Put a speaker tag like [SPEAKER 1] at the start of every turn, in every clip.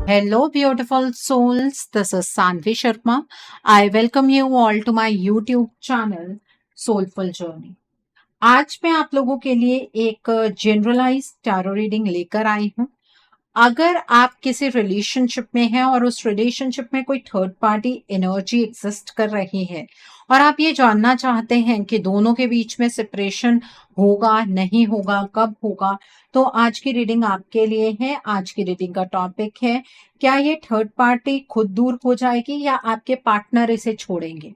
[SPEAKER 1] Hello, beautiful souls. This is Sanvi Sharma. I welcome you all to my YouTube channel, Soulful Journey. आज मैं आप लोगों के लिए एक जनरलाइज टैरो रीडिंग लेकर आई हूँ। अगर आप किसी रिलेशनशिप में हैं और उस रिलेशनशिप में कोई थर्ड पार्टी एनर्जी एग्जिस्ट कर रही है और आप ये जानना चाहते हैं कि दोनों के बीच में सेपरेशन होगा नहीं होगा कब होगा, तो आज की रीडिंग आपके लिए है। आज की रीडिंग का टॉपिक है, क्या ये थर्ड पार्टी खुद दूर हो जाएगी या आपके पार्टनर इसे छोड़ेंगे।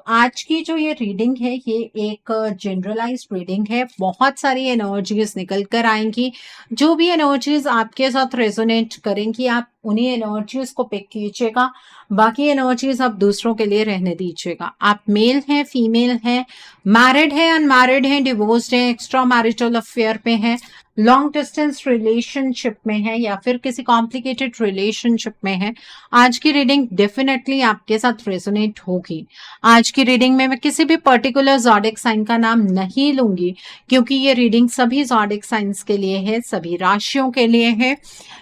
[SPEAKER 1] आज की जो ये रीडिंग है ये एक जनरलाइज्ड रीडिंग है। बहुत सारी एनर्जीज निकल कर आएंगी। जो भी एनर्जीज आपके साथ रेजोनेट करेंगी आप उन्हीं एनर्जीज को पिक कीजिएगा, बाकी एनर्जीज आप दूसरों के लिए रहने दीजिएगा। आप मेल हैं, फीमेल हैं, मैरिड है, अनमैरिड है, डिवोर्स्ड है, एक्स्ट्रा मैरिटल अफेयर पे है, लॉन्ग डिस्टेंस रिलेशनशिप में है या फिर किसी कॉम्प्लिकेटेड रिलेशनशिप में है, आज की रीडिंग डेफिनेटली आपके साथ रेजोनेट होगी। आज की रीडिंग में मैं किसी भी पर्टिकुलर ज़ोडिक साइन का नाम नहीं लूंगी क्योंकि ये रीडिंग सभी ज़ोडिक साइंस के लिए है, सभी राशियों के लिए है।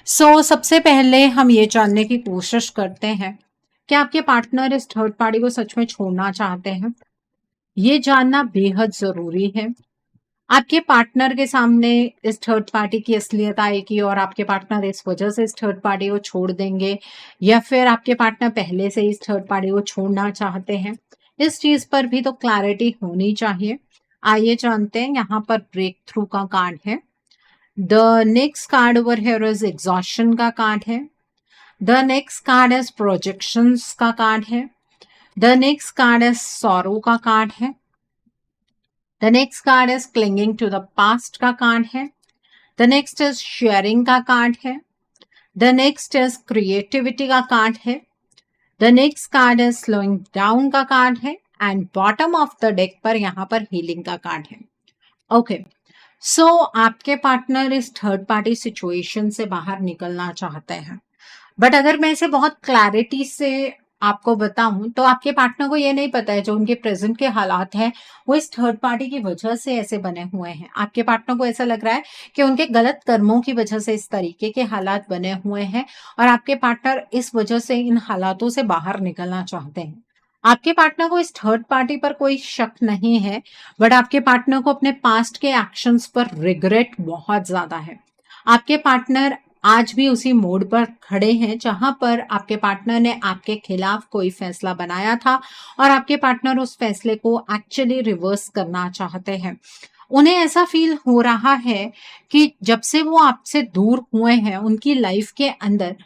[SPEAKER 1] सबसे पहले हम ये जानने की कोशिश करते हैं कि आपके पार्टनर इस थर्ड पार्टी को सच में छोड़ना चाहते हैं। ये जानना बेहद जरूरी है। आपके पार्टनर के सामने इस थर्ड पार्टी की असलियत आएगी और आपके पार्टनर इस वजह से इस थर्ड पार्टी को छोड़ देंगे या फिर आपके पार्टनर पहले से इस थर्ड पार्टी को छोड़ना चाहते हैं, इस चीज पर भी तो क्लैरिटी होनी चाहिए। आइए जानते हैं। यहाँ पर ब्रेक थ्रू का कार्ड है। The next card over here is exhaustion का कार्ड है। The next card is projections का कार्ड है। The next card is sorrow का कार्ड है। The next card is clinging to the past का card है। द नेक्स्ट इज शेयरिंग का card है। द नेक्स्ट इज क्रिएटिविटी का कार्ड है। The next card is slowing down का card है and bottom of the deck पर यहाँ पर हीलिंग का कार्ड है। ओके, आपके पार्टनर इस थर्ड पार्टी सिचुएशन से बाहर निकलना चाहते हैं, बट अगर मैं इसे बहुत क्लैरिटी से आपको बताऊं तो आपके पार्टनर को ये नहीं पता है जो उनके प्रेजेंट के हालात हैं वो इस थर्ड पार्टी की वजह से ऐसे बने हुए हैं। आपके पार्टनर को ऐसा लग रहा है कि उनके गलत कर्मों की वजह से इस तरीके के हालात बने हुए हैं और आपके पार्टनर इस वजह से इन हालातों से बाहर निकलना चाहते हैं। आपके पार्टनर को इस थर्ड पार्टी पर कोई शक नहीं है, बट आपके पार्टनर को अपने पास्ट के एक्शंस पर रिग्रेट बहुत ज्यादा है। आपके पार्टनर आज भी उसी मोड़ पर खड़े हैं जहां पर आपके पार्टनर ने आपके खिलाफ कोई फैसला बनाया था और आपके पार्टनर उस फैसले को एक्चुअली रिवर्स करना चाहते हैं। उन्हें ऐसा फील हो रहा है कि जब से वो आपसे दूर हुए हैं उनकी लाइफ के अंदर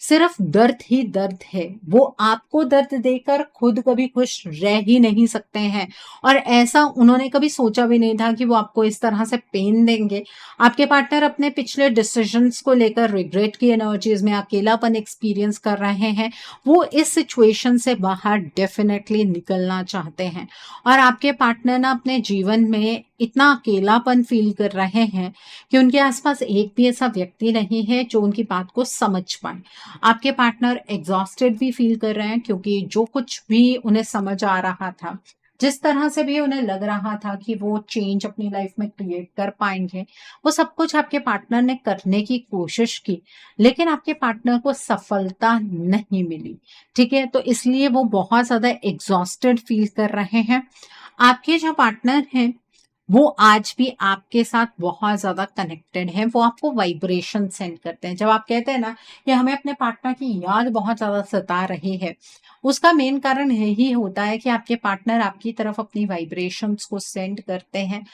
[SPEAKER 1] सिर्फ दर्द ही दर्द है। वो आपको दर्द देकर खुद कभी खुश रह ही नहीं सकते हैं और ऐसा उन्होंने कभी सोचा भी नहीं था कि वो आपको इस तरह से पेन देंगे। आपके पार्टनर अपने पिछले डिसीजंस को लेकर रिग्रेट की एनर्जीज में अकेलापन एक्सपीरियंस कर रहे हैं। वो इस सिचुएशन से बाहर डेफिनेटली निकलना चाहते हैं और आपके पार्टनर ना अपने जीवन में इतना अकेलापन फील कर रहे हैं कि उनके आसपास एक भी ऐसा व्यक्ति नहीं है जो उनकी बात को समझ पाए। आपके पार्टनर एग्जॉस्टेड भी फील कर रहे हैं क्योंकि जो कुछ भी उन्हें समझ आ रहा था, जिस तरह से भी उन्हें लग रहा था कि वो चेंज अपनी लाइफ में क्रिएट कर पाएंगे, वो सब कुछ आपके पार्टनर ने करने की कोशिश की लेकिन आपके पार्टनर को सफलता नहीं मिली। ठीक है, तो इसलिए वो बहुत ज्यादा एग्जॉस्टेड फील कर रहे हैं। आपके जो पार्टनर हैं वो आज भी आपके साथ बहुत ज्यादा कनेक्टेड है। वो आपको वाइब्रेशन सेंड करते हैं। जब आप कहते हैं ना कि हमें अपने पार्टनर की याद बहुत ज्यादा सता रही है, उसका मेन कारण यही होता है कि आपके पार्टनर आपकी तरफ अपनी वाइब्रेशंस को सेंड करते हैं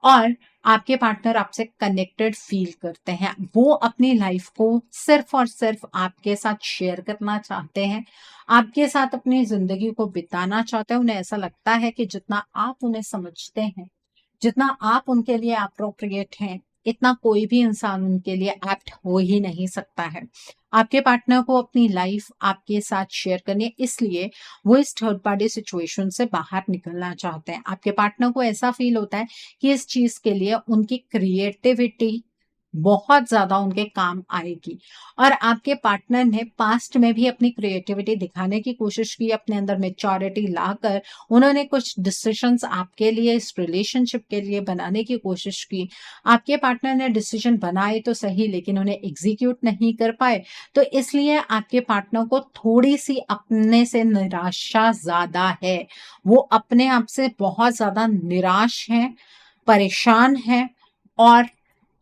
[SPEAKER 1] और आपके पार्टनर आपसे कनेक्टेड फील करते हैं। वो अपनी लाइफ को सिर्फ और सिर्फ आपके साथ शेयर करना चाहते हैं, आपके साथ अपनी जिंदगी को बिताना चाहते हैं। उन्हें ऐसा लगता है कि जितना आप उन्हें समझते हैं, जितना आप उनके लिए अप्रोप्रिएट हैं, इतना कोई भी इंसान उनके लिए एप्ट हो ही नहीं सकता है। आपके पार्टनर को अपनी लाइफ आपके साथ शेयर करनी है, इसलिए वो इस थर्ड पार्टी सिचुएशन से बाहर निकलना चाहते हैं। आपके पार्टनर को ऐसा फील होता है कि इस चीज के लिए उनकी क्रिएटिविटी बहुत ज्यादा उनके काम आएगी। और आपके पार्टनर ने पास्ट में भी अपनी क्रिएटिविटी दिखाने की कोशिश की, अपने अंदर मेच्योरिटी लाकर उन्होंने कुछ डिसीजंस आपके लिए, इस रिलेशनशिप के लिए बनाने की कोशिश की। आपके पार्टनर ने डिसीजन बनाए तो सही, लेकिन उन्हें एग्जीक्यूट नहीं कर पाए। तो इसलिए आपके पार्टनर को थोड़ी सी अपने से निराशा ज्यादा है। वो अपने आप से बहुत ज्यादा निराश हैं, परेशान हैं और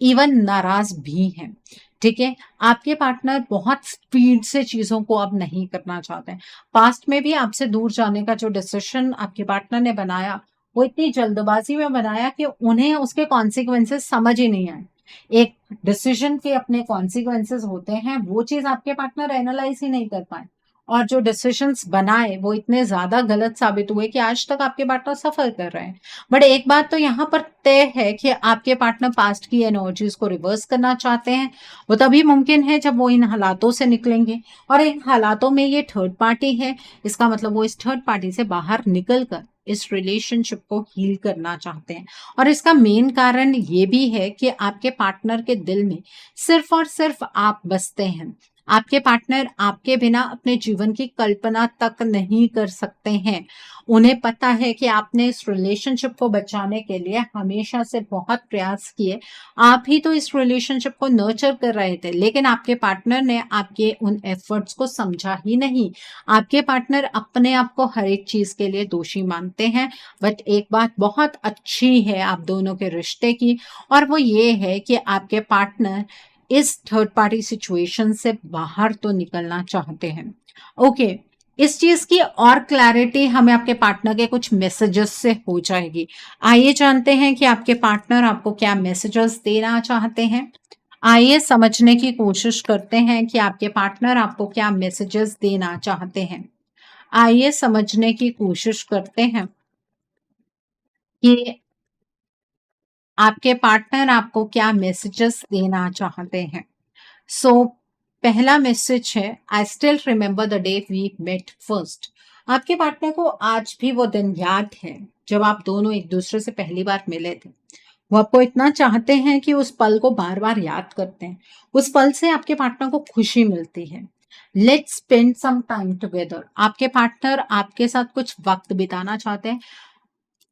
[SPEAKER 1] इवन नाराज भी हैं। ठीक है, आपके पार्टनर बहुत स्पीड से चीजों को अब नहीं करना चाहते हैं। पास्ट में भी आपसे दूर जाने का जो डिसीजन आपके पार्टनर ने बनाया, वो इतनी जल्दबाजी में बनाया कि उन्हें उसके कॉन्सिक्वेंसेस समझ ही नहीं आए। एक डिसीजन के अपने कॉन्सिक्वेंसेस होते हैं, वो चीज आपके पार्टनर एनालाइज ही नहीं कर पाए। और जो डिसीजंस बनाए वो इतने ज्यादा गलत साबित हुए कि आज तक आपके पार्टनर सफर कर रहे हैं। बट एक बात तो यहाँ पर तय है कि आपके पार्टनर पास्ट की एनर्जीज को रिवर्स करना चाहते हैं। वो तभी मुमकिन है जब वो इन हालातों से निकलेंगे। और इन हालातों में ये थर्ड पार्टी है, इसका मतलब वो इस थर्ड पार्टी से बाहर निकल कर इस रिलेशनशिप को हील करना चाहते हैं। और इसका मेन कारण ये भी है कि आपके पार्टनर के दिल में सिर्फ और सिर्फ आप बसते हैं। आपके पार्टनर आपके बिना अपने जीवन की कल्पना तक नहीं कर सकते हैं। उन्हें पता है कि आपने इस रिलेशनशिप को बचाने के लिए हमेशा से बहुत प्रयास किए। आप ही तो इस रिलेशनशिप को नर्चर कर रहे थे, लेकिन आपके पार्टनर ने आपके उन एफर्ट्स को समझा ही नहीं। आपके पार्टनर अपने आप को हर एक चीज के लिए दोषी मानते हैं। बट एक बात बहुत अच्छी है आप दोनों के रिश्ते की, और वो ये है कि आपके पार्टनर इस थर्ड पार्टी सिचुएशन से बाहर तो निकलना चाहते हैं। ओके, इस चीज की और क्लैरिटी हमें आपके पार्टनर के कुछ मैसेजेस से हो जाएगी। आइए जानते हैं कि आपके पार्टनर आपको क्या मैसेजेस देना चाहते हैं। आइए समझने की कोशिश करते हैं कि आपके पार्टनर आपको क्या मैसेजेस देना चाहते हैं। आइए समझने की कोशिश करते हैं कि आपके पार्टनर आपको क्या मैसेजेस देना चाहते हैं। सो पहला मैसेज है, I still remember the day we met first. आपके पार्टनर को आज भी वो दिन याद है जब आप दोनों एक दूसरे से पहली बार मिले थे। वो आपको इतना चाहते हैं कि उस पल को बार बार याद करते हैं। उस पल से आपके पार्टनर को खुशी मिलती है। Let's spend some time together. आपके पार्टनर आपके साथ कुछ वक्त बिताना चाहते हैं।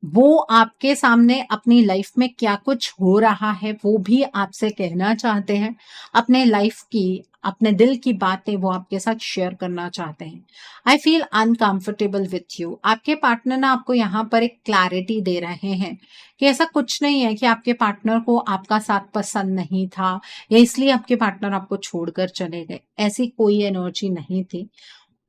[SPEAKER 1] वो आपके सामने अपनी लाइफ में क्या कुछ हो रहा है वो भी आपसे कहना चाहते हैं। अपने लाइफ की, अपने दिल की बातें वो आपके साथ शेयर करना चाहते हैं। I feel uncomfortable with you. आपके पार्टनर ना आपको यहाँ पर एक क्लैरिटी दे रहे हैं कि ऐसा कुछ नहीं है कि आपके पार्टनर को आपका साथ पसंद नहीं था या इसलिए आपके पार्टनर आपको छोड़कर चले गए। ऐसी कोई एनर्जी नहीं थी।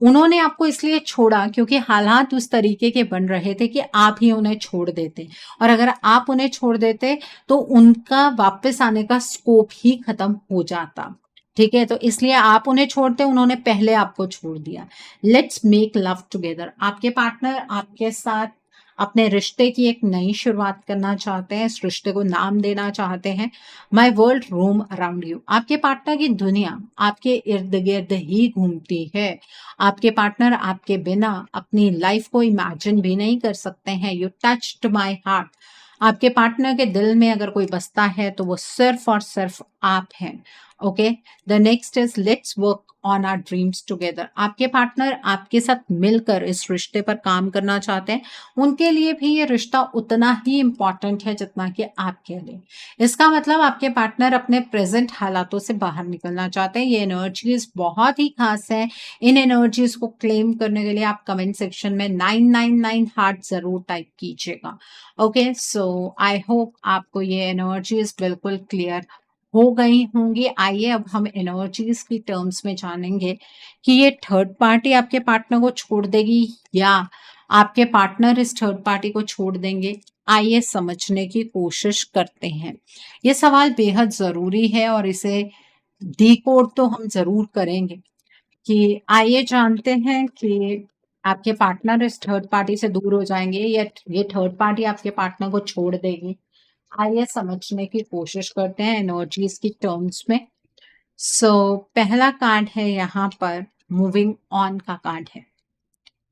[SPEAKER 1] उन्होंने आपको इसलिए छोड़ा क्योंकि हालात उस तरीके के बन रहे थे कि आप ही उन्हें छोड़ देते, और अगर आप उन्हें छोड़ देते तो उनका वापस आने का स्कोप ही खत्म हो जाता। ठीक है, तो इसलिए आप उन्हें छोड़ते, उन्होंने पहले आपको छोड़ दिया। Let's make love together. आपके पार्टनर आपके साथ अपने रिश्ते की एक नई शुरुआत करना चाहते हैं, इस रिश्ते को नाम देना चाहते हैं my world roam around you. आपके पार्टनर की दुनिया आपके इर्द गिर्द ही घूमती है। आपके पार्टनर आपके बिना अपनी लाइफ को इमेजिन भी नहीं कर सकते हैं। You touched my heart. आपके पार्टनर के दिल में अगर कोई बसता है तो वो सिर्फ और सिर्फ आप हैं। Okay, the next is let's work on our dreams together. आपके पार्टनर आपके साथ मिलकर इस रिश्ते पर काम करना चाहते हैं। उनके लिए भी ये रिश्ता उतना ही इम्पॉर्टेंट है जितना कि आपके लिए। इसका मतलब आपके पार्टनर अपने प्रेजेंट हालातों से बाहर निकलना चाहते हैं। ये एनर्जीज बहुत ही खास है। इन एनर्जीज को क्लेम करने के लिए आप कमेंट सेक्शन में 999 हार्ट जरूर टाइप कीजिएगा। ओके, सो आई होप आपको ये एनर्जीज बिल्कुल क्लियर हो गई होंगी। आइए अब हम एनर्जीज की टर्म्स में जानेंगे कि ये थर्ड पार्टी आपके पार्टनर को छोड़ देगी या आपके पार्टनर इस थर्ड पार्टी को छोड़ देंगे। आइए समझने की कोशिश करते हैं। ये सवाल बेहद जरूरी है और इसे डिकोड तो हम जरूर करेंगे। कि आइए जानते हैं कि आपके पार्टनर इस थर्ड पार्टी से दूर हो जाएंगे या ये थर्ड पार्टी आपके पार्टनर को छोड़ देगी। आइए समझने की कोशिश करते हैं एनर्जीज की टर्म्स में। सो पहला कार्ड है यहाँ पर मूविंग ऑन का कार्ड है।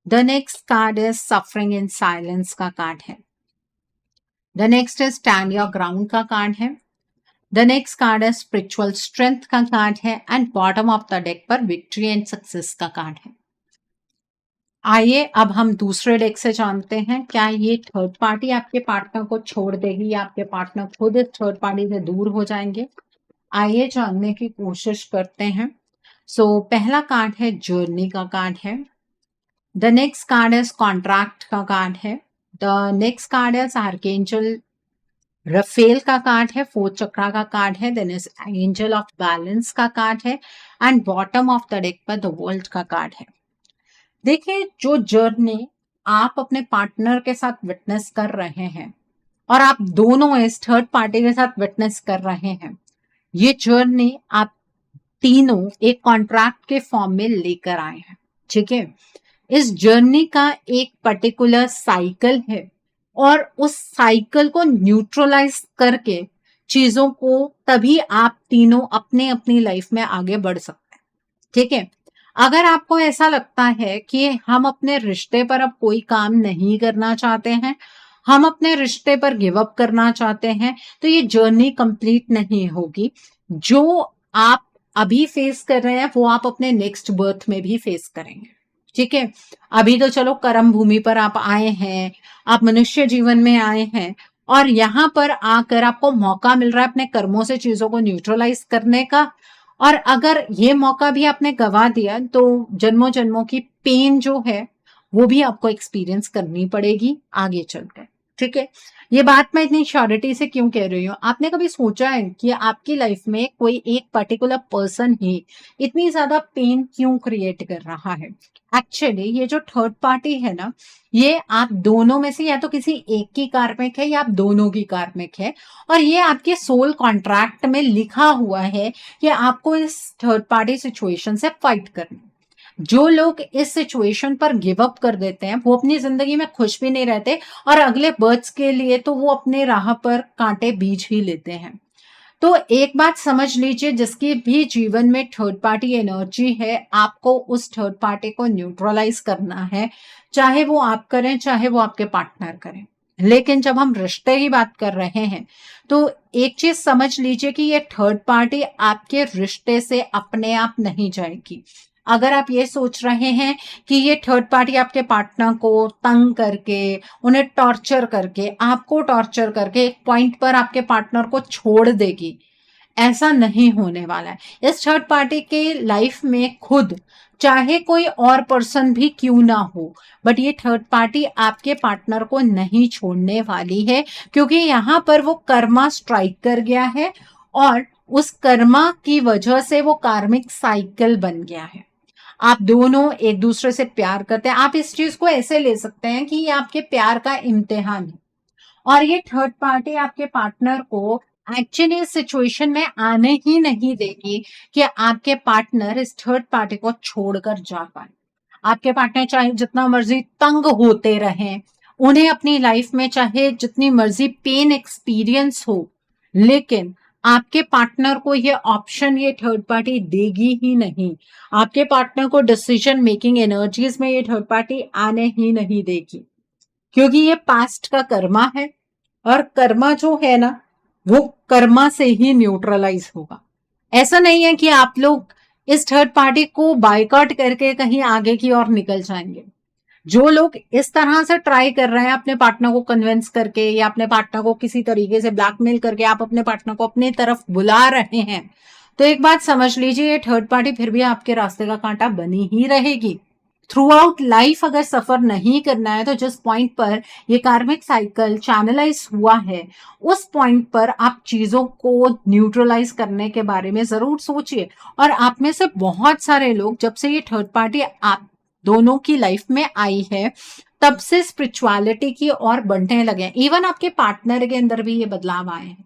[SPEAKER 1] The next card is suffering in silence का कार्ड है। The next is stand your ground का कार्ड है। द नेक्स्ट कार्ड है स्पिरिचुअल स्ट्रेंथ का कार्ड है and bottom of the deck पर विक्ट्री एंड सक्सेस का कार्ड है। आइए अब हम दूसरे डेक से जानते हैं क्या ये थर्ड पार्टी आपके पार्टनर को छोड़ देगी या आपके पार्टनर खुद इस थर्ड पार्टी से दूर हो जाएंगे। आइए जानने की कोशिश करते हैं। पहला कार्ड है जर्नी का कार्ड है। द नेक्स्ट कार्ड है कॉन्ट्रैक्ट का कार्ड है। द नेक्स्ट कार्ड है आर्कएंजल रफेल का कार्ड है, फोर्थ चक्रा का कार्ड है, then is angel of balance का कार्ड है and bottom of the deck पर द वर्ल्ड का कार्ड है। देखिए, जो जर्नी आप अपने पार्टनर के साथ विटनेस कर रहे हैं और आप दोनों इस थर्ड पार्टी के साथ विटनेस कर रहे हैं, ये जर्नी आप तीनों एक कॉन्ट्रैक्ट के फॉर्म में लेकर आए हैं। ठीक है, इस जर्नी का एक पर्टिकुलर साइकिल है और उस साइकिल को न्यूट्रलाइज करके चीजों को तभी आप तीनों अपने अपनी लाइफ में आगे बढ़ सकते हैं। ठीक है, अगर आपको ऐसा लगता है कि हम अपने रिश्ते पर अब कोई काम नहीं करना चाहते हैं, हम अपने रिश्ते पर गिव अप करना चाहते हैं, तो ये जर्नी कंप्लीट नहीं होगी। जो आप अभी फेस कर रहे हैं वो आप अपने नेक्स्ट बर्थ में भी फेस करेंगे। ठीक है, अभी तो चलो कर्म भूमि पर आप आए हैं, आप मनुष्य जीवन में आए हैं और यहाँ पर आकर आपको मौका मिल रहा है अपने कर्मों से चीजों को न्यूट्रलाइज करने का। और अगर ये मौका भी आपने गवा दिया तो जन्मों जन्मों की पेन जो है वो भी आपको एक्सपीरियंस करनी पड़ेगी आगे चलकर। ठीक है, ये बात मैं इतनी श्योरिटी से क्यों कह रही हूँ? आपने कभी सोचा है कि आपकी लाइफ में कोई एक पर्टिकुलर पर्सन ही इतनी ज्यादा पेन क्यों क्रिएट कर रहा है? एक्चुअली ये जो थर्ड पार्टी है ना, ये आप दोनों में से या तो किसी एक की कार्मिक है या आप दोनों की कार्मिक है और ये आपके सोल कॉन्ट्रैक्ट में लिखा हुआ है कि आपको इस थर्ड पार्टी सिचुएशन से फाइट करना। जो लोग इस सिचुएशन पर गिव अप कर देते हैं वो अपनी जिंदगी में खुश भी नहीं रहते और अगले बर्थ्स के लिए तो वो अपने राह पर कांटे बीज ही लेते हैं। तो एक बात समझ लीजिए, जिसकी भी जीवन में थर्ड पार्टी एनर्जी है, आपको उस थर्ड पार्टी को न्यूट्रलाइज करना है, चाहे वो आप करें चाहे वो आपके पार्टनर करें। लेकिन जब हम रिश्ते की बात कर रहे हैं तो एक चीज समझ लीजिए कि ये थर्ड पार्टी आपके रिश्ते से अपने आप नहीं जाएगी। अगर आप ये सोच रहे हैं कि ये थर्ड पार्टी आपके पार्टनर को तंग करके, उन्हें टॉर्चर करके, आपको टॉर्चर करके एक पॉइंट पर आपके पार्टनर को छोड़ देगी, ऐसा नहीं होने वाला है। इस थर्ड पार्टी के लाइफ में खुद चाहे कोई और पर्सन भी क्यों ना हो, बट ये थर्ड पार्टी आपके पार्टनर को नहीं छोड़ने वाली है, क्योंकि यहाँ पर वो कर्मा स्ट्राइक कर गया है और उस कर्मा की वजह से वो कार्मिक साइकिल बन गया है। आप दोनों एक दूसरे से प्यार करते हैं। आप इस चीज को ऐसे ले सकते हैं कि ये आपके प्यार का इम्तिहान है और ये थर्ड पार्टी आपके पार्टनर को एक्चुअली इस सिचुएशन में आने ही नहीं देगी कि आपके पार्टनर इस थर्ड पार्टी को छोड़कर जा पाए। आपके पार्टनर चाहे जितना मर्जी तंग होते रहें, उन्हें अपनी लाइफ में चाहे जितनी मर्जी पेन एक्सपीरियंस हो, लेकिन आपके पार्टनर को ये ऑप्शन ये थर्ड पार्टी देगी ही नहीं। आपके पार्टनर को डिसीजन मेकिंग एनर्जीज में ये थर्ड पार्टी आने ही नहीं देगी, क्योंकि ये पास्ट का कर्मा है और कर्मा जो है ना वो कर्मा से ही न्यूट्रलाइज होगा। ऐसा नहीं है कि आप लोग इस थर्ड पार्टी को बायकॉट करके कहीं आगे की ओर निकल जाएंगे। जो लोग इस तरह से ट्राई कर रहे हैं अपने पार्टनर को कन्विंस करके या अपने पार्टनर को किसी तरीके से ब्लैकमेल करके आप अपने पार्टनर को अपनी तरफ बुला रहे हैं, तो एक बात समझ लीजिए, ये थर्ड पार्टी फिर भी आपके रास्ते का कांटा बनी ही रहेगी। थ्रू आउट लाइफ अगर सफर नहीं करना है तो जिस पॉइंट पर ये कार्मिक साइकिल चैनलाइज हुआ है, उस पॉइंट पर आप चीजों को न्यूट्रलाइज करने के बारे में जरूर सोचिए। और आप में से बहुत सारे लोग जब से ये थर्ड पार्टी आप दोनों की लाइफ में आई है तब से स्पिरिचुअलिटी की ओर बढ़ने लगे हैं। इवन आपके पार्टनर के अंदर भी ये बदलाव आए हैं।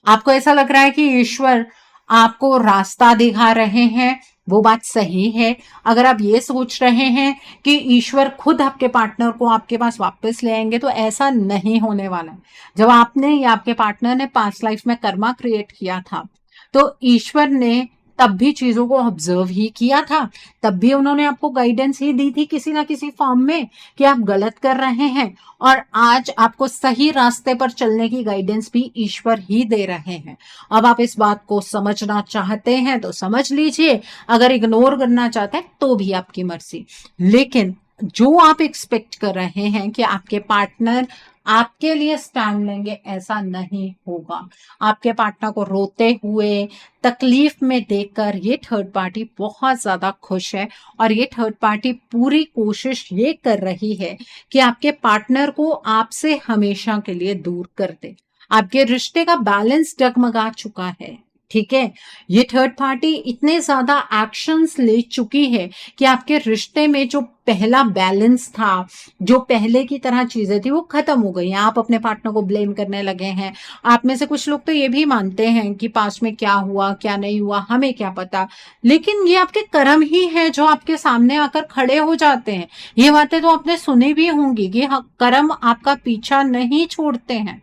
[SPEAKER 1] आपको ऐसा लग रहा है कि ईश्वर आपको रास्ता दिखा रहे हैं, वो बात सही है। अगर आप ये सोच रहे हैं कि ईश्वर खुद आपके पार्टनर को आपके पास वापस ले आएंगे, तो ऐसा नहीं होने वाला है। जब आपने या आपके पार्टनर ने पास्ट लाइफ में कर्मा क्रिएट किया था तो ईश्वर ने तब भी चीजों को ऑब्जर्व ही किया था, तब भी उन्होंने आपको गाइडेंस ही दी थी किसी ना किसी फॉर्म में कि आप गलत कर रहे हैं, और आज आपको सही रास्ते पर चलने की गाइडेंस भी ईश्वर ही दे रहे हैं। अब आप इस बात को समझना चाहते हैं तो समझ लीजिए, अगर इग्नोर करना चाहते हैं तो भी आपकी मर्जी। लेकिन जो आप एक्सपेक्ट कर रहे हैं कि आपके पार्टनर आपके लिए स्टैंड लेंगे, ऐसा नहीं होगा। आपके पार्टनर को रोते हुए, तकलीफ में देखकर ये थर्ड पार्टी बहुत ज्यादा खुश है, और ये थर्ड पार्टी पूरी कोशिश ये कर रही है कि आपके पार्टनर को आपसे हमेशा के लिए दूर कर दे। आपके रिश्ते का बैलेंस डगमगा चुका है, ठीक है। ये थर्ड पार्टी इतने ज्यादा एक्शंस ले चुकी है कि आपके रिश्ते में जो पहला बैलेंस था, जो पहले की तरह चीजें थी, वो खत्म हो गई हैं। आप अपने पार्टनर को ब्लेम करने लगे हैं। आप में से कुछ लोग तो ये भी मानते हैं कि पास्ट में क्या हुआ क्या नहीं हुआ हमें क्या पता, लेकिन ये आपके कर्म ही है जो आपके सामने आकर खड़े हो जाते हैं। ये बातें तो आपने सुनी भी होंगी कि कर्म आपका पीछा नहीं छोड़ते हैं,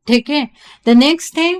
[SPEAKER 1] ठीक है। द नेक्स्ट थिंग,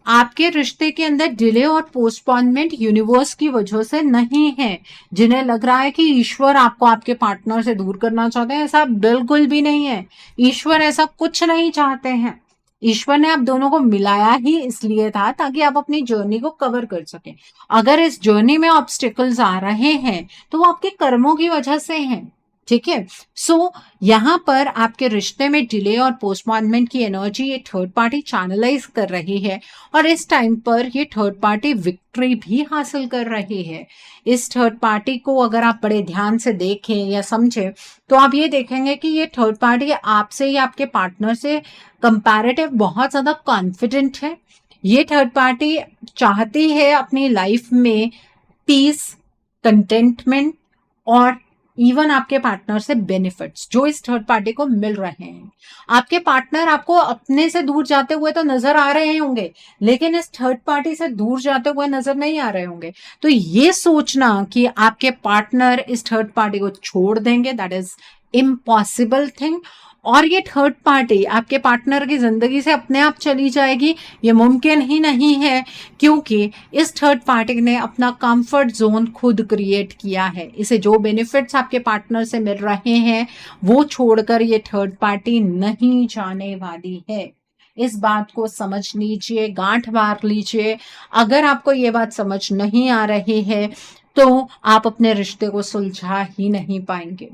[SPEAKER 1] आपके रिश्ते के अंदर डिले और पोस्टपोनमेंट यूनिवर्स की वजह से नहीं है। जिन्हें लग रहा है कि ईश्वर आपको आपके पार्टनर से दूर करना चाहते हैं, ऐसा बिल्कुल भी नहीं है। ईश्वर ऐसा कुछ नहीं चाहते हैं। ईश्वर ने आप दोनों को मिलाया ही इसलिए था ताकि आप अपनी जर्नी को कवर कर सकें। अगर इस जर्नी में ऑब्स्टिकल्स आ रहे हैं तो वो आपके कर्मों की वजह से हैं, ठीक है। सो यहां पर आपके रिश्ते में डिले और पोस्टपोनमेंट की एनर्जी ये थर्ड पार्टी चैनलाइज कर रही है, और इस टाइम पर ये थर्ड पार्टी विक्ट्री भी हासिल कर रही है। इस थर्ड पार्टी को अगर आप बड़े ध्यान से देखें या समझें तो आप ये देखेंगे कि ये थर्ड पार्टी आपसे या आपके पार्टनर से कंपैरेटिव बहुत ज्यादा कॉन्फिडेंट है। ये थर्ड पार्टी चाहती है अपनी लाइफ में पीस, कंटेंटमेंट और इवन आपके पार्टनर से बेनिफिट्स जो इस थर्ड पार्टी को मिल रहे हैं। आपके पार्टनर आपको अपने से दूर जाते हुए तो नजर आ रहे होंगे, लेकिन इस थर्ड पार्टी से दूर जाते हुए नजर नहीं आ रहे होंगे। तो ये सोचना कि आपके पार्टनर इस थर्ड पार्टी को छोड़ देंगे, दैट इज इम्पॉसिबल थिंग। और ये थर्ड पार्टी आपके पार्टनर की जिंदगी से अपने आप चली जाएगी, ये मुमकिन ही नहीं है, क्योंकि इस थर्ड पार्टी ने अपना कंफर्ट जोन खुद क्रिएट किया है। इसे जो बेनिफिट्स आपके पार्टनर से मिल रहे हैं वो छोड़कर ये थर्ड पार्टी नहीं जाने वाली है। इस बात को समझ लीजिए, गांठ मार लीजिए। अगर आपको ये बात समझ नहीं आ रही है तो आप अपने रिश्ते को सुलझा ही नहीं पाएंगे।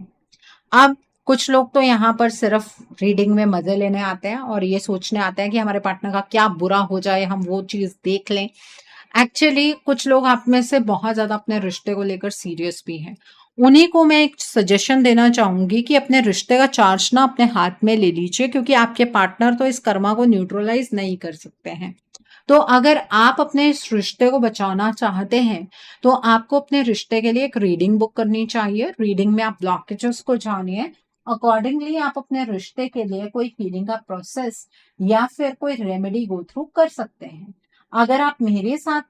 [SPEAKER 1] अब कुछ लोग तो यहाँ पर सिर्फ रीडिंग में मजे लेने आते हैं और ये सोचने आते हैं कि हमारे पार्टनर का क्या बुरा हो जाए, हम वो चीज देख लें। एक्चुअली कुछ लोग आप में से बहुत ज्यादा अपने रिश्ते को लेकर सीरियस भी हैं। उन्हीं को मैं एक सजेशन देना चाहूंगी कि अपने रिश्ते का चार्ज ना अपने हाथ में ले लीजिए, क्योंकि आपके पार्टनर तो इस कर्मा को न्यूट्रलाइज नहीं कर सकते हैं। तो अगर आप अपने इस रिश्ते को बचाना चाहते हैं तो आपको अपने रिश्ते के लिए एक रीडिंग बुक करनी चाहिए। रीडिंग में आप ब्लॉकेजेस को जानिए, अकॉर्डिंगली आप अपने रिश्ते के लिए कोई हीलिंग का प्रोसेस या फिर कोई रेमेडी गो थ्रू कर सकते हैं। अगर आप मेरे साथ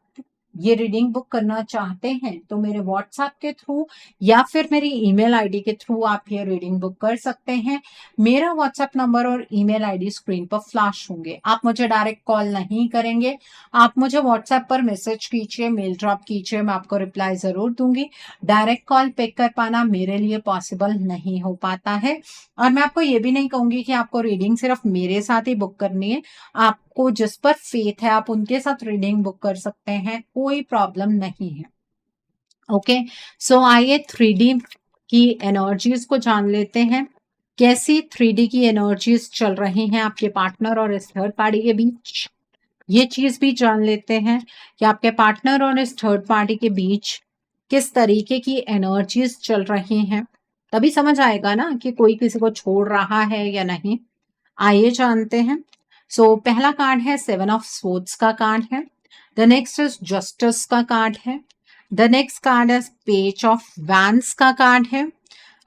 [SPEAKER 1] ये रीडिंग बुक करना चाहते हैं तो मेरे व्हाट्सएप के थ्रू या फिर मेरी ईमेल आईडी के थ्रू आप ये रीडिंग बुक कर सकते हैं। मेरा व्हाट्सएप नंबर और ईमेल आईडी स्क्रीन पर फ्लैश होंगे। आप मुझे डायरेक्ट कॉल नहीं करेंगे, आप मुझे व्हाट्सएप पर मैसेज कीजिए, मेल ड्रॉप कीजिए, मैं आपको रिप्लाई जरूर दूंगी। डायरेक्ट कॉल पिक कर पाना मेरे लिए पॉसिबल नहीं हो पाता है, और मैं आपको ये भी नहीं कहूंगी कि आपको रीडिंग सिर्फ मेरे साथ ही बुक करनी है। आपको जिस पर फेथ है आप उनके साथ रीडिंग बुक कर सकते हैं, कोई प्रॉब्लम नहीं है। ओके, सो आइए 3D की एनर्जीज को जान लेते हैं। कैसी 3D की एनर्जीज चल रही हैं आपके पार्टनर और इस थर्ड पार्टी के बीच, ये चीज भी जान लेते हैं कि आपके पार्टनर और इस थर्ड पार्टी के बीच किस तरीके की एनर्जीज चल रही हैं। तभी समझ आएगा ना कि कोई किसी को छोड़ रहा है या नहीं। आइए जानते हैं। सो पहला कार्ड है 7 ऑफ स्वॉर्ड्स का कार्ड है। द नेक्स्ट इज जस्टिस का कार्ड है। The next card is page of vents का कार्ड है।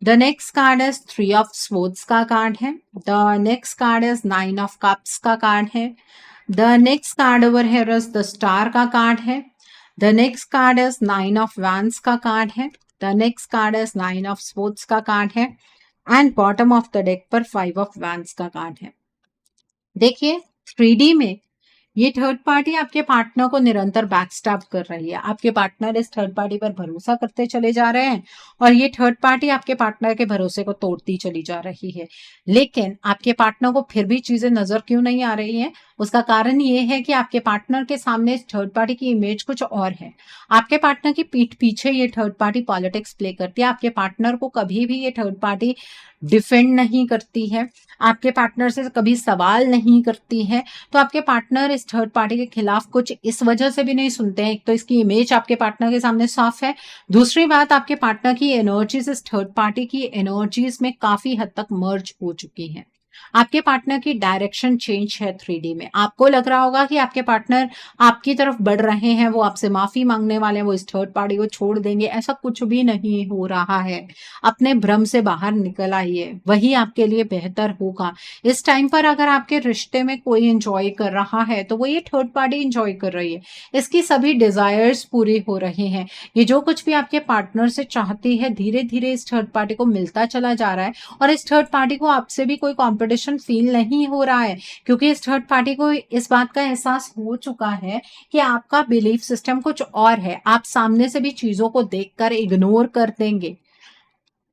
[SPEAKER 1] The next card is 3 of swords का कार्ड है। The next card is 9 of cups का कार्ड है। The next card over here is the star का card है। The next card is 9 of vents का card है। The next card is 9 of swords का card है, and bottom of the deck पर 5 of vents का card है। देखिए 3D में ये थर्ड पार्टी आपके पार्टनर को निरंतर बैकस्टैब कर रही है। आपके पार्टनर इस थर्ड पार्टी पर भरोसा करते चले जा रहे हैं और ये थर्ड पार्टी आपके पार्टनर के भरोसे को तोड़ती चली जा रही है। लेकिन आपके पार्टनर को फिर भी चीजें नजर क्यों नहीं आ रही हैं? उसका कारण ये है कि आपके पार्टनर के सामने इस थर्ड पार्टी की इमेज कुछ और है। आपके पार्टनर की पीठ पीछे ये थर्ड पार्टी पॉलिटिक्स प्ले करती है। आपके पार्टनर को कभी भी ये थर्ड पार्टी डिफेंड नहीं करती है, आपके पार्टनर से कभी सवाल नहीं करती है। तो आपके पार्टनर इस थर्ड पार्टी के खिलाफ कुछ इस वजह से भी नहीं सुनते हैं। एक तो इसकी इमेज आपके पार्टनर के सामने साफ है, दूसरी बात आपके पार्टनर की एनर्जीज इस थर्ड पार्टी की एनर्जीज में काफी हद तक मर्ज हो चुकी हैं। आपके पार्टनर की डायरेक्शन चेंज है 3D में। आपको लग रहा होगा कि आपके पार्टनर आपकी तरफ बढ़ रहे हैं, वो आपसे माफी मांगने वाले हैं, वो इस थर्ड पार्टी को छोड़ देंगे। ऐसा कुछ भी नहीं हो रहा है। अपने भ्रम से बाहर निकल आइए, वही आपके लिए बेहतर होगा। इस टाइम पर अगर आपके रिश्ते में कोई एंजॉय कर रहा है तो वो ये थर्ड पार्टी एंजॉय कर रही है। इसकी सभी डिजायर्स पूरी हो रहे हैं। ये जो कुछ भी आपके पार्टनर से चाहती है धीरे धीरे इस थर्ड पार्टी को मिलता चला जा रहा है और इस थर्ड पार्टी को आपसे भी कोई कंपटीशन फील नहीं हो रहा है, क्योंकि इस थर्ड पार्टी को इस बात का एहसास हो चुका है कि आपका बिलीफ सिस्टम कुछ और है। आप सामने से भी चीजों को देखकर इग्नोर कर देंगे।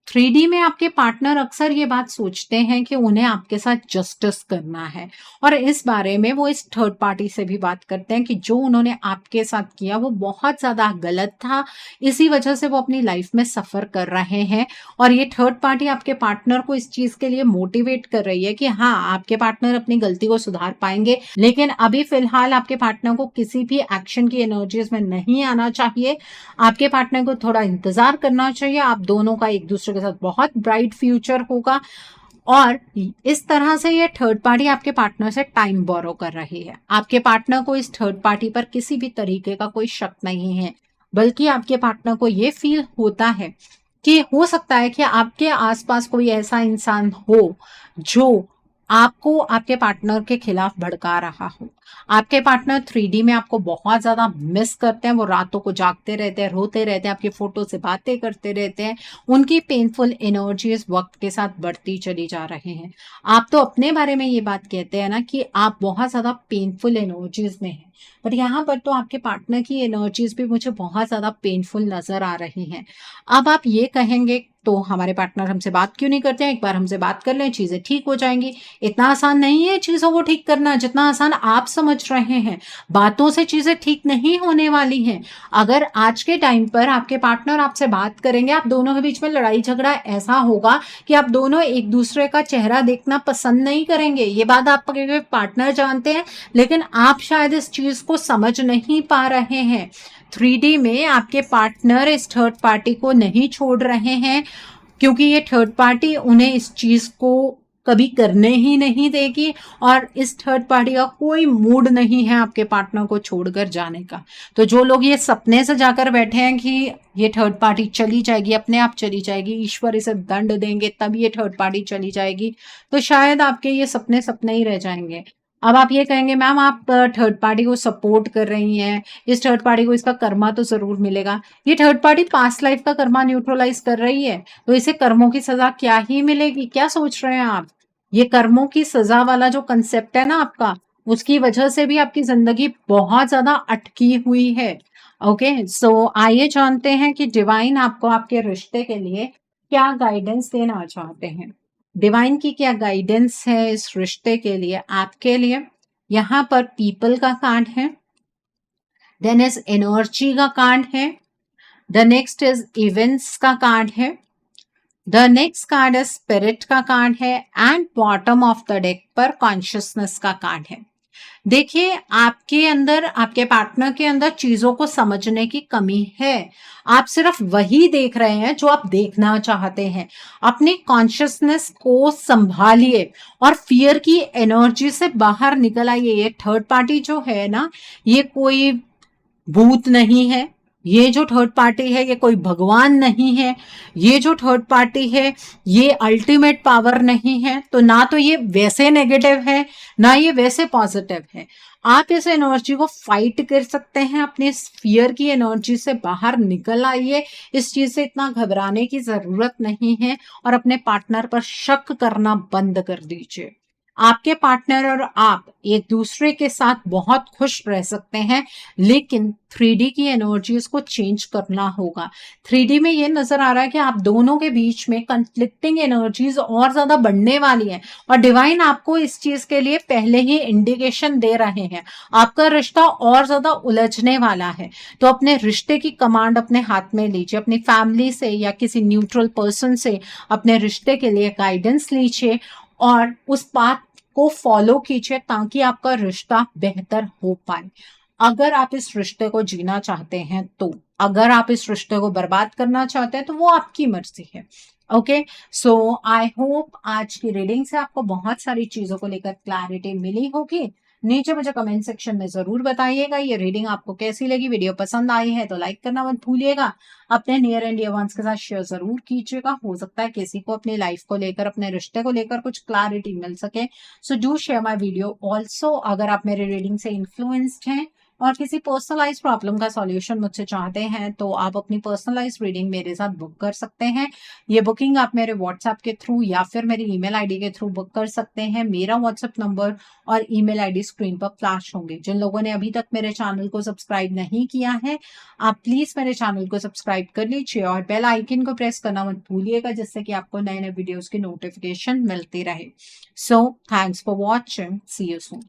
[SPEAKER 1] 3D में आपके पार्टनर अक्सर ये बात सोचते हैं कि उन्हें आपके साथ जस्टिस करना है और इस बारे में वो इस थर्ड पार्टी से भी बात करते हैं कि जो उन्होंने आपके साथ किया वो बहुत ज्यादा गलत था, इसी वजह से वो अपनी लाइफ में सफर कर रहे हैं। और ये थर्ड पार्टी आपके पार्टनर को इस चीज के लिए मोटिवेट कर रही है कि हाँ, आपके पार्टनर अपनी गलती को सुधार पाएंगे, लेकिन अभी फिलहाल आपके पार्टनर को किसी भी एक्शन की एनर्जीज में नहीं आना चाहिए। आपके पार्टनर को थोड़ा इंतजार करना चाहिए। आप दोनों का एक दूसरे के साथ बहुत ब्राइट फ्यूचर होगा और इस तरह से ये थर्ड पार्टी आपके पार्टनर से टाइम बोरो कर रही है। आपके पार्टनर को इस थर्ड पार्टी पर किसी भी तरीके का कोई शक नहीं है, बल्कि आपके पार्टनर को ये फील होता है कि हो सकता है कि आपके आसपास कोई ऐसा इंसान हो जो आपको आपके पार्टनर के खिलाफ भड़का रहा हो। आपके पार्टनर 3D में आपको बहुत ज्यादा मिस करते हैं। वो रातों को जागते रहते हैं, रोते रहते हैं, आपकी फोटो से बातें करते रहते हैं। उनकी पेनफुल एनर्जीज वक्त के साथ बढ़ती चली जा रहे हैं। आप तो अपने बारे में ये बात कहते हैं ना कि आप बहुत ज्यादा पेनफुल एनर्जीज में हैं, बट यहाँ पर तो आपके पार्टनर की एनर्जीज भी मुझे बहुत ज्यादा पेनफुल नजर आ रही हैं। अब आप ये कहेंगे तो हमारे पार्टनर हमसे बात क्यों नहीं करते हैं, एक बार हमसे बात कर लें, चीजें ठीक हो जाएंगी। इतना आसान नहीं है चीजों को ठीक करना जितना आसान आप समझ रहे हैं। बातों से चीजें ठीक नहीं होने वाली हैं। अगर आज के टाइम पर आपके पार्टनर आपसे बात करेंगे, आप दोनों के बीच में लड़ाई झगड़ा ऐसा होगा कि आप दोनों एक दूसरे का चेहरा देखना पसंद नहीं करेंगे। ये बात आपके पार्टनर जानते हैं, लेकिन आप शायद इस चीज को समझ नहीं पा रहे हैं। 3D में आपके पार्टनर इस थर्ड पार्टी को नहीं छोड़ रहे हैं, क्योंकि ये थर्ड पार्टी उन्हें इस चीज को कभी करने ही नहीं देगी और इस थर्ड पार्टी का कोई मूड नहीं है आपके पार्टनर को छोड़कर जाने का। तो जो लोग ये सपने से जाकर बैठे हैं कि ये थर्ड पार्टी चली जाएगी, अपने आप चली जाएगी, ईश्वर इसे दंड देंगे तब ये थर्ड पार्टी चली जाएगी, तो शायद आपके ये सपने सपने ही रह जाएंगे। अब आप ये कहेंगे मैम आप थर्ड पार्टी को सपोर्ट कर रही हैं, इस थर्ड पार्टी को इसका कर्मा तो जरूर मिलेगा। ये थर्ड पार्टी पास्ट लाइफ का कर्मा न्यूट्रलाइज कर रही है, तो इसे कर्मों की सजा क्या ही मिलेगी? क्या सोच रहे हैं आप? ये कर्मों की सजा वाला जो कंसेप्ट है ना आपका, उसकी वजह से भी आपकी जिंदगी बहुत ज्यादा अटकी हुई है। ओके, सो आइए जानते हैं कि डिवाइन आपको आपके रिश्ते के लिए क्या गाइडेंस देना चाहते हैं। डिवाइन की क्या गाइडेंस है इस रिश्ते के लिए आपके लिए? यहाँ पर पीपल का कार्ड है, देन इज एनर्जी का कार्ड है, द नेक्स्ट इज इवेंट्स का कार्ड है, the next card is spirit का कार्ड है and bottom of the deck पर कॉन्शियसनेस का कार्ड है। देखिए, आपके अंदर, आपके पार्टनर के अंदर चीजों को समझने की कमी है। आप सिर्फ वही देख रहे हैं जो आप देखना चाहते हैं। अपनी कॉन्शियसनेस को संभालिए और फियर की एनर्जी से बाहर निकल आइए। ये थर्ड पार्टी जो है ना, ये कोई भूत नहीं है। ये जो थर्ड पार्टी है ये कोई भगवान नहीं है। ये जो थर्ड पार्टी है ये अल्टीमेट पावर नहीं है। तो ना तो ये वैसे नेगेटिव है ना ये वैसे पॉजिटिव है। आप इस एनर्जी को फाइट कर सकते हैं। अपने फियर की एनर्जी से बाहर निकल आइए। इस चीज से इतना घबराने की जरूरत नहीं है और अपने पार्टनर पर शक करना बंद कर दीजिए। आपके पार्टनर और आप एक दूसरे के साथ बहुत खुश रह सकते हैं, लेकिन 3D की एनर्जीज को चेंज करना होगा। 3D में ये नजर आ रहा है कि आप दोनों के बीच में कंफ्लिक्टिंग एनर्जीज और ज्यादा बढ़ने वाली हैं, और डिवाइन आपको इस चीज के लिए पहले ही इंडिकेशन दे रहे हैं। आपका रिश्ता और ज्यादा उलझने वाला है, तो अपने रिश्ते की कमांड अपने हाथ में लीजिए। अपनी फैमिली से या किसी न्यूट्रल पर्सन से अपने रिश्ते के लिए गाइडेंस लीजिए और उस बात को फॉलो कीजिए, ताकि आपका रिश्ता बेहतर हो पाए। अगर आप इस रिश्ते को जीना चाहते हैं तो, अगर आप इस रिश्ते को बर्बाद करना चाहते हैं तो वो आपकी मर्जी है। ओके, सो आई होप आज की रीडिंग से आपको बहुत सारी चीजों को लेकर क्लैरिटी मिली होगी। नीचे मुझे कमेंट सेक्शन में जरूर बताइएगा ये रीडिंग आपको कैसी लगी। वीडियो पसंद आई है तो लाइक करना मत भूलिएगा। अपने नियर एंड डियर वंस के साथ शेयर जरूर कीजिएगा। हो सकता है किसी को अपनी लाइफ को लेकर, अपने रिश्ते को लेकर कुछ क्लैरिटी मिल सके। So do share my video also. अगर आप मेरे रीडिंग से इन्फ्लुएंस्ड हैं और किसी पर्सनलाइज प्रॉब्लम का सॉल्यूशन मुझसे चाहते हैं तो आप अपनी पर्सनलाइज रीडिंग मेरे साथ बुक कर सकते हैं। ये बुकिंग आप मेरे व्हाट्सएप के थ्रू या फिर मेरी ईमेल आईडी के थ्रू बुक कर सकते हैं। मेरा व्हाट्सएप नंबर और ईमेल आईडी स्क्रीन पर फ्लैश होंगे। जिन लोगों ने अभी तक मेरे चैनल को सब्सक्राइब नहीं किया है, आप प्लीज मेरे चैनल को सब्सक्राइब कर लीजिए और बेल आइकन को प्रेस करना मत भूलिएगा, जिससे कि आपको नए नए वीडियोस की नोटिफिकेशन मिलती रहे। So thanks for watching, see you soon.